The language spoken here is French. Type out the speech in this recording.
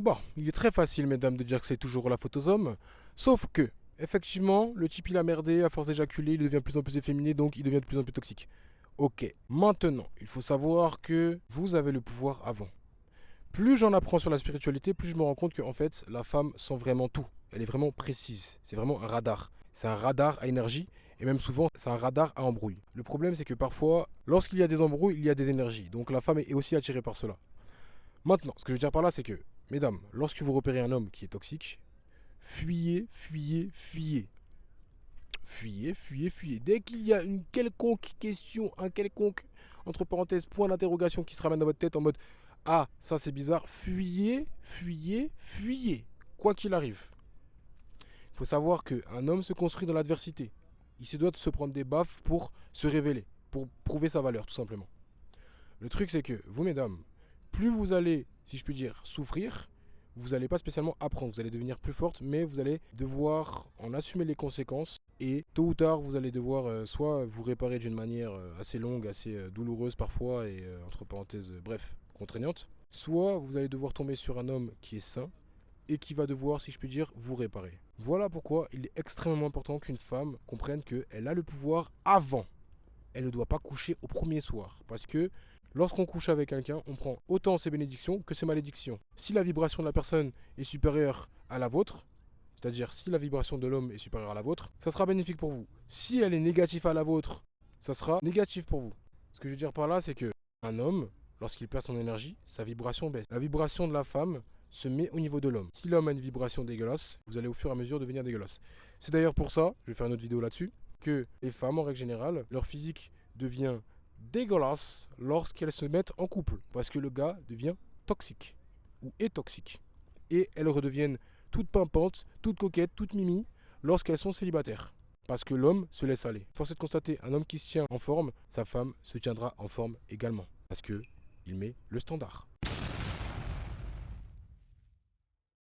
Bon, il est très facile, mesdames, de dire que c'est toujours la faute aux hommes. Sauf que, effectivement, le type il a merdé, à force d'éjaculer, il devient de plus en plus efféminé, donc il devient de plus en plus toxique. Ok, maintenant, il faut savoir que vous avez le pouvoir avant. Plus j'en apprends sur la spiritualité, plus je me rends compte que en fait, la femme sent vraiment tout. Elle est vraiment précise. C'est vraiment un radar. C'est un radar à énergie et même souvent, c'est un radar à embrouille. Le problème, c'est que parfois, lorsqu'il y a des embrouilles, il y a des énergies. Donc la femme est aussi attirée par cela. Maintenant, ce que je veux dire par là, c'est que, mesdames, lorsque vous repérez un homme qui est toxique, fuyez, fuyez, fuyez. Fuyez, fuyez, fuyez. Dès qu'il y a une quelconque question, un quelconque, entre parenthèses, point d'interrogation qui se ramène dans votre tête en mode ah, ça c'est bizarre, fuyez, fuyez, fuyez. Quoi qu'il arrive. Il faut savoir qu'un homme se construit dans l'adversité. Il se doit de se prendre des baffes pour se révéler, pour prouver sa valeur, tout simplement. Le truc, c'est que vous, mesdames, plus vous allez, si je puis dire, souffrir, vous n'allez pas spécialement apprendre. Vous allez devenir plus forte, mais vous allez devoir en assumer les conséquences. Et tôt ou tard, vous allez devoir soit vous réparer d'une manière assez longue, assez douloureuse parfois, et entre parenthèses, bref, contraignante. Soit vous allez devoir tomber sur un homme qui est sain et qui va devoir, si je puis dire, vous réparer. Voilà pourquoi il est extrêmement important qu'une femme comprenne qu'elle a le pouvoir avant. Elle ne doit pas coucher au premier soir. Parce que lorsqu'on couche avec quelqu'un, on prend autant ses bénédictions que ses malédictions. Si la vibration de la personne est supérieure à la vôtre, c'est-à-dire si la vibration de l'homme est supérieure à la vôtre, ça sera bénéfique pour vous. Si elle est négative à la vôtre, ça sera négatif pour vous. Ce que je veux dire par là, c'est que un homme, lorsqu'il perd son énergie, sa vibration baisse. La vibration de la femme se met au niveau de l'homme. Si l'homme a une vibration dégueulasse, vous allez au fur et à mesure devenir dégueulasse. C'est d'ailleurs pour ça, je vais faire une autre vidéo là-dessus, que les femmes, en règle générale, leur physique devient dégueulasse lorsqu'elles se mettent en couple. Parce que le gars devient toxique. Ou est toxique. Et elles redeviennent toutes pimpantes, toutes coquettes, toutes mimi lorsqu'elles sont célibataires. Parce que l'homme se laisse aller. Force est de constater, un homme qui se tient en forme, sa femme se tiendra en forme également. Parce que il met le standard.